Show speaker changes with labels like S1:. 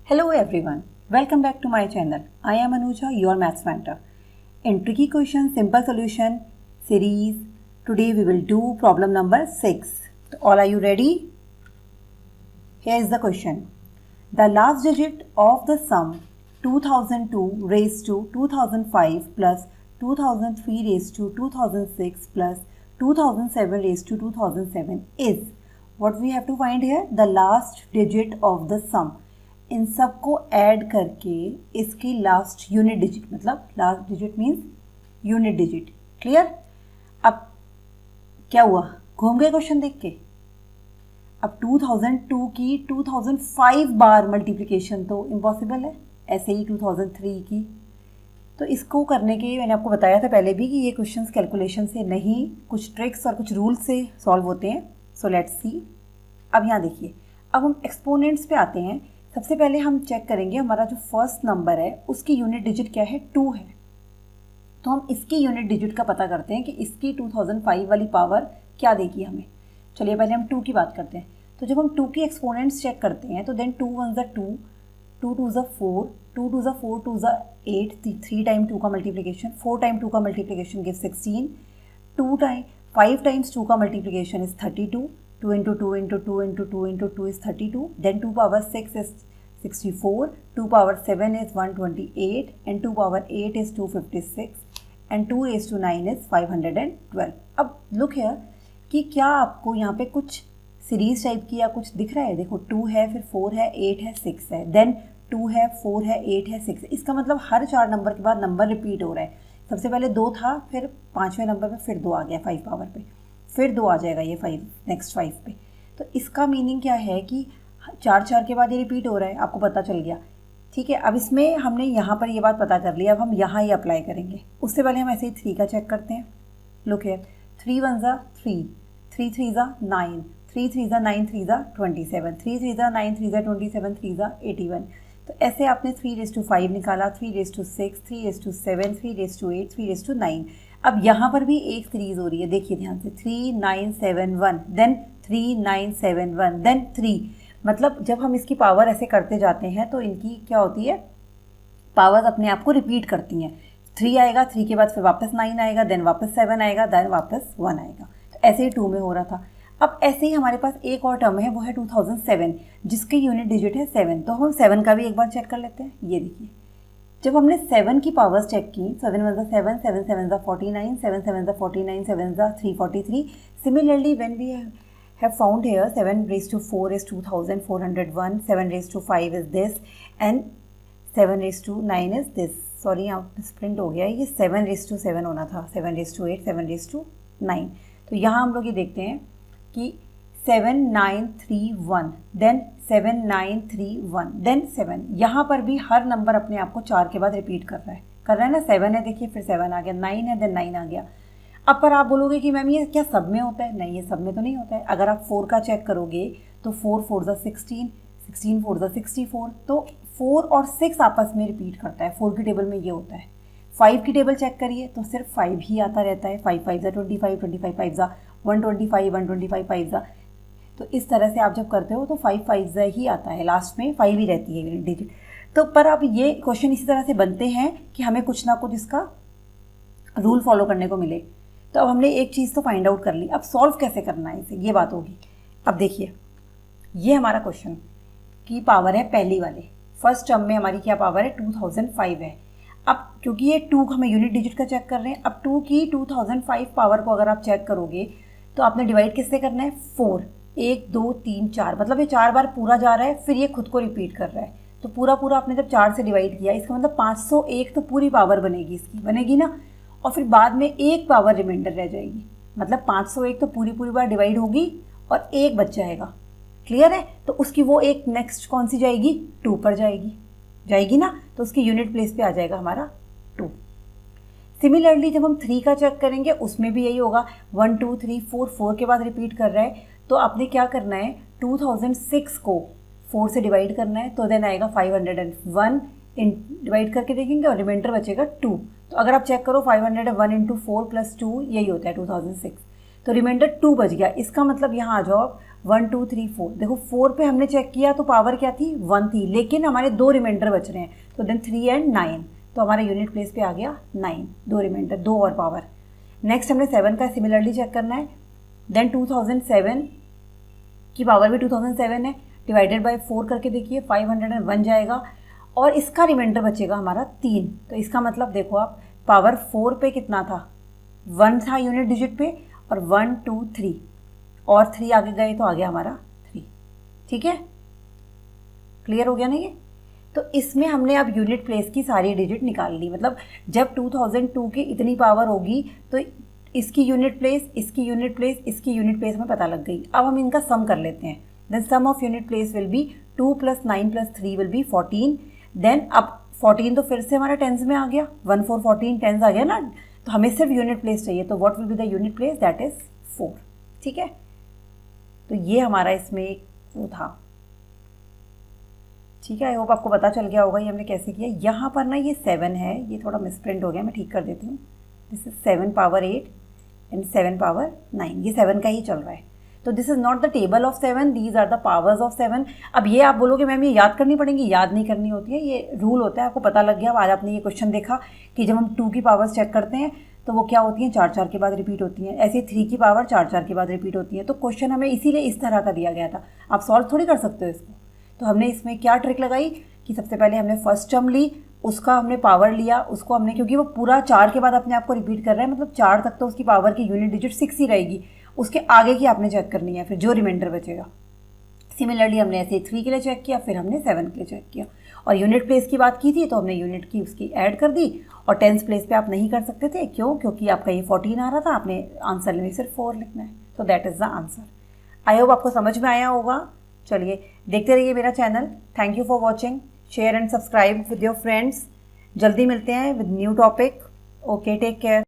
S1: Hello everyone, welcome back to my channel. I am Anuja, your maths mentor. In Tricky Question Simple Solution series, today we will do problem number 6. So all are you ready? Here is the question. The last digit of the sum 2002 raised to 2005 plus 2003 raised to 2006 plus 2007 raised to 2007 is, what we have to find here? The last digit of the sum. इन सब को add करके इसकी last unit digit, मतलब last digit means unit digit. Clear? अब क्या हुआ, घूम गए क्वेश्चन देख के. अब 2002 की 2005 बार मल्टीप्लिकेशन तो इम्पॉसिबल है, ऐसे ही 2003 की. तो इसको करने के मैंने आपको बताया था पहले भी कि ये क्वेश्चंस कैलकुलेशन से नहीं, कुछ ट्रिक्स और कुछ रूल्स से सॉल्व होते हैं. So let's see. अब यहाँ देखिए, अब हम एक्सपोनेंट्स पे आते हैं. सबसे पहले हम चेक करेंगे हमारा जो फर्स्ट नंबर है उसकी यूनिट डिजिट क्या है, 2 है. तो हम इसकी यूनिट डिजिट का पता करते हैं कि इसकी 2005 वाली पावर क्या देगी हमें. चलिए पहले हम 2 की बात करते हैं. तो जब हम 2 की एक्सपोनेंट्स चेक करते हैं तो देन 2 1 ज़ा 2, 2 2 ज़ा 4, 2 2 ज़ा 4, 2 ज़ा 8, 3 टाइम 2 का मल्टीप्लिकेशन, 4 टाइम 2 का मल्टीप्लिकेशन गिव 16, 5 टाइम्स 2 का multiplication is 32, 2 into 2 into 2 into 2 into 2 is 32. Then 2 power 6 is 64. 2 power 7 is 128. And 2 power 8 is 256. And 2 raised to 9 is 512. अब look here कि क्या आपको यहाँ पे कुछ सीरीज टाइप की या कुछ दिख रहा है. देखो 2 है, फिर 4 है, 8 है, 6 है, देन 2 है, 4 है, 8 है, 6 है. इसका मतलब हर 4 नंबर के बाद नंबर रिपीट हो रहा है. सबसे पहले 2 था, फिर 5वें नंबर पे फिर 2 आ गया 5 पावर पे, फिर 2 आ जाएगा ये 5 नेक्स्ट 5 पे. तो इसका मीनिंग क्या है कि 4 के बाद ये रिपीट हो रहा है, आपको पता चल गया. ठीक है, अब इसमें हमने यहाँ पर ये बात पता कर ली. अब हम यहाँ ही अप्लाई करेंगे. उससे पहले हम ऐसे ही 3 का चेक करते हैं. लुक है, 3 1 ज़ा 3, 3 3 ज़ा 9, 3 3 ज़ा 9, 3 ज़ा 27, 3 3 ज़ा 9, 3 ज़ा 27, 3 ज़ा 81. तो ऐसे आपने 3 raised to 5 निकाला, 3 raised to 6, 3 raised to 7, 3 raised to 8, 3 raised to 9. अब यहाँ पर भी एक सीरीज हो रही है, देखिए ध्यान से. 3 9 7 1, देन 3 9 7 1, देन 3. मतलब जब हम इसकी पावर ऐसे करते जाते हैं तो इनकी क्या होती है, पावर्स अपने आप को रिपीट करती हैं. 3 आएगा, 3 के बाद फिर वापस 9 आएगा, देन वापस 7 आएगा, देन वापस 1 आएगा. तो ऐसे ही 2 में हो रहा था. अब ऐसे ही हमारे पास एक और टर्म है, वो है 2007, जिसकी यूनिट डिजिट है 7. तो हम 7 का भी एक बार चेक कर लेते हैं. ये देखिए, जब हमने 7 की पावर्स चेक की, 7 1 ज़ा 7, 7 7 ज़ा 49, 7 7 ज़ा 49, 7 ज़ा 343. Similarly when we have found here 7 raised to 4 is 2401, 7 raised to 5 is this, and 7 raised to 9 is this. Sorry, यहाँ स्प्रिंट हो गया है, ये 7 raised to 7 होना था, 7 raised to 8, 7 raised to 9. तो यहाँ हम लोग ये देखते हैं कि 7 9 3 1, देन 7 9 3 1, देन 7. यहाँ पर भी हर नंबर अपने आप को 4 के बाद रिपीट कर रहा है ना. 7 है, देखिए फिर 7 आ गया, 9 है, देन 9 आ गया. अब पर आप बोलोगे कि मैम ये क्या सब में होता है? नहीं, ये सब में तो नहीं होता है. अगर आप 4 का चेक करोगे तो 4 4 ज़ा 16, 16 4 ज़ा 64. तो 4 और 6 आपस में रिपीट करता है. 4 की टेबल में ये होता है. 5 की टेबल चेक करिए तो सिर्फ 5 ही आता रहता है. 5 5 ज़ा 25, 25 5 ज़ा 125, 125 5 ज़ा. तो इस तरह से आप जब करते हो तो 5 5 ही आता है, लास्ट में 5 ही रहती है डिजिट. तो पर अब ये क्वेश्चन इसी तरह से बनते हैं कि हमें कुछ ना कुछ इसका रूल फॉलो करने को मिले. तो अब हमने एक चीज़ तो फाइंड आउट कर ली. अब सॉल्व कैसे करना है इसे, ये बात होगी. अब देखिए, ये हमारा क्वेश्चन की पावर है पहली वाले. फर्स्ट टर्म में हमारी क्या पावर है, 2005 है. अब क्योंकि ये 2 हमें यूनिट डिजिट का चेक कर रहे हैं. अब 2 की 2005 पावर को अगर आप चेक करोगे तो आपने डिवाइड किससे करना है, 4. 1 2 3 4, मतलब ये 4 बार पूरा जा रहा है, फिर ये खुद को रिपीट कर रहा है. तो पूरा आपने जब 4 से डिवाइड किया, इसका मतलब 501 तो पूरी पावर बनेगी, इसकी बनेगी ना. और फिर बाद में एक पावर रिमाइंडर रह जाएगी, मतलब 501 तो पूरी बार डिवाइड होगी और एक बच जाएगा. क्लियर है? तो उसकी वो एक नेक्स्ट कौन सी जाएगी, 2 पर जाएगी ना. तो उसकी यूनिट प्लेस पे आ जाएगा हमारा 2. सिमिलरली जब हम 3 का चेक करेंगे उसमें भी यही होगा. 1 2 3 4 के बाद रिपीट कर रहा है. तो आपने क्या करना है, 2006 को 4 से डिवाइड करना है, तो देन आएगा 501. डिवाइड करके देखेंगे और रिमाइंडर बचेगा 2. तो अगर आप चेक करो 501 इंटू 4 + 2 यही होता है 2006. तो रिमाइंडर 2 बच गया. इसका मतलब यहाँ आ जाओ 1 2 3 4, देखो 4 पे हमने चेक किया तो पावर क्या थी 1 थी, लेकिन हमारे 2 रिमाइंडर बच रहे हैं, तो देन 3 एंड 9, तो हमारा यूनिट प्लेस पे आ गया 9, 2 रिमाइंडर, 2 और पावर। नेक्स्ट हमने 7 का सिमिलरली चेक करना है, देन 2007 की पावर भी 2007 है, डिवाइडेड बाय 4 करके देखिए 501 जाएगा, और इसका रिमाइंडर बचेगा हमारा 3, तो इसका मतलब देखो आप पावर 4 पे कितना था 1 था यूनिट डिजिट पे, और 1 2 3 और 3 आगे गए तो आ गया हमारा 3। ठीक है, क्लियर हो गया ना ये? तो इसमें हमने अब यूनिट प्लेस की सारी डिजिट निकाल ली, मतलब जब 2002 की इतनी पावर होगी तो इसकी यूनिट प्लेस, इसकी यूनिट प्लेस, इसकी यूनिट प्लेस में पता लग गई। अब हम इनका सम कर लेते हैं, then sum of unit place will be 2 + 9 + 3 will be 14, then अब 14 तो फिर से हमारा टेंस में आ गया, 1 4 14 टेंस आ गया ना, तो हमें सिर्फ यूनिट प्लेस चाहिए, तो what will be the unit place, that is 4। ठीक है, तो ये हमारा इसमें एक वो था। ठीक है, आई होप आपको पता चल गया होगा ये हमने कैसे किया। यहाँ पर ना ये 7 है, ये थोड़ा मिसप्रिंट हो गया, मैं ठीक कर देती हूँ। This is 7 power 8 and 7 power 9, ये 7 का ही चल रहा है, तो this is not the table of 7, these are the powers of 7। अब ये आप बोलोगे मैम ये याद करनी पड़ेंगी, याद नहीं करनी होती है, ये रूल होता है, आपको पता लग गया। अब आज आपने ये क्वेश्चन देखा कि जब हम 2 की पावर्स चेक करते हैं तो वो क्या होती हैं, 4 4 के बाद रिपीट होती हैं, ऐसे 3 की पावर 4 4 के बाद रिपीट होती है। तो क्वेश्चन हमें इसीलिए इस तरह का दिया गया था, आप सॉल्व थोड़ी कर सकते हो इसको। तो हमने इसमें क्या ट्रिक लगाई कि सबसे पहले हमने फर्स्ट टर्म ली, उसका हमने पावर लिया, उसको हमने, क्योंकि वो पूरा 4 के बाद अपने आप को रिपीट कर रहा है, मतलब 4 तक तो उसकी पावर की यूनिट डिजिट 6 ही रहेगी, उसके आगे की आपने चेक करनी है, फिर जो रिमाइंडर बचेगा। सिमिलरली हमने ऐसे 3 के लिए चेक किया, फिर हमने 7 के लिए चेक किया, और यूनिट प्लेस की बात की थी तो हमने यूनिट की उसकी ऐड कर दी, और टेंस प्लेस पे आप नहीं कर सकते थे, क्यों? क्योंकि आपका ये 14 आ रहा था, आपने आंसर में सिर्फ 4 लिखना है, तो that is the answer. I hope आपको समझ में आया होगा। चलिए देखते रहिए मेरा channel. Thank you for watching, share and subscribe with your friends. जल्दी मिलते हैं with new topic. Okay, take care.